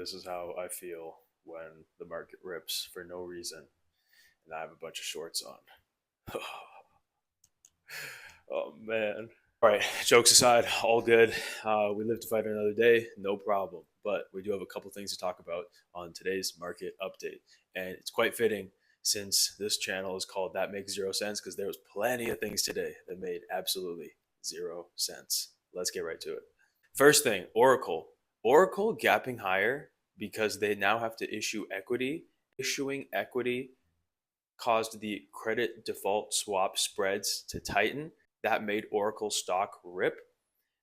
this is how I feel when the market rips for no reason and I have a bunch of shorts on. Oh man. All right, jokes aside, all good. We live to fight another day, no problem. But we do have a couple things to talk about on today's market update. And it's quite fitting since this channel is called That Makes Zero Sense because there was plenty of things today that made absolutely zero sense. Let's get right to it. First thing, Oracle. Oracle gapping higher because they now have to issue equity. Issuing equity caused the credit default swap spreads to tighten. That made Oracle stock rip.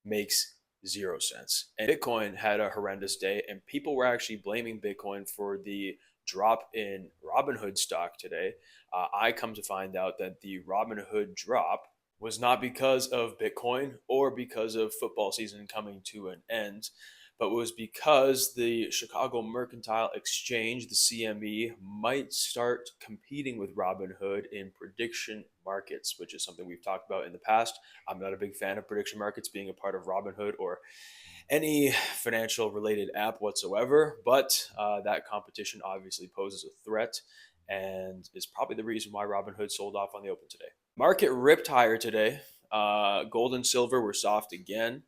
Makes zero sense. And Bitcoin had a horrendous day, and people were actually blaming Bitcoin for the drop in Robinhood stock today. I come to find out that the Robinhood drop was not because of Bitcoin or because of football season coming to an end, but was because the Chicago Mercantile Exchange, the CME, might start competing with Robinhood in prediction markets, which is something we've talked about in the past. I'm not a big fan of prediction markets being a part of Robinhood or any financial related app whatsoever, but that competition obviously poses a threat and is probably the reason why Robinhood sold off on the open today. Market ripped higher today. Gold and silver were soft again.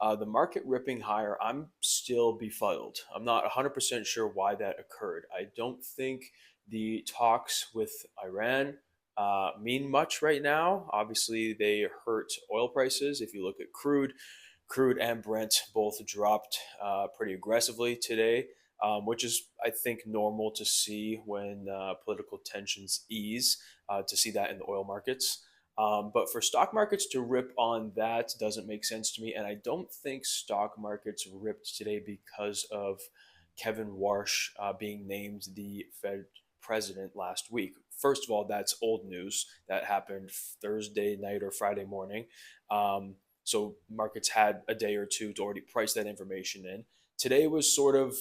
The market ripping higher, I'm still befuddled. I'm not 100% sure why that occurred. I don't think the talks with Iran mean much right now. Obviously, they hurt oil prices. If you look at crude and Brent both dropped pretty aggressively today, which is, I think, normal to see when political tensions ease, to see that in the oil markets. But for stock markets to rip on that doesn't make sense to me. And I don't think stock markets ripped today because of Kevin Warsh being named the Fed president last week. First of all, that's old news. That happened Thursday night or Friday morning. So markets had a day or two to already price that information in. Today was sort of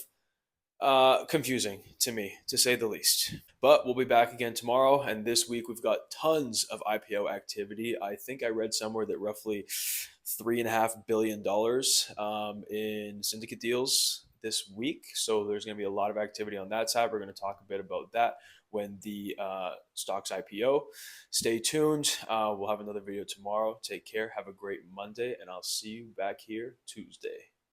confusing to me, to say the least. But we'll be back again tomorrow. And this week, we've got tons of IPO activity. I think I read somewhere that roughly $3.5 billion in syndicate deals this week. So there's going to be a lot of activity on that side. We're going to talk a bit about that when the stocks IPO. Stay tuned. We'll have another video tomorrow. Take care. Have a great Monday. And I'll see you back here Tuesday.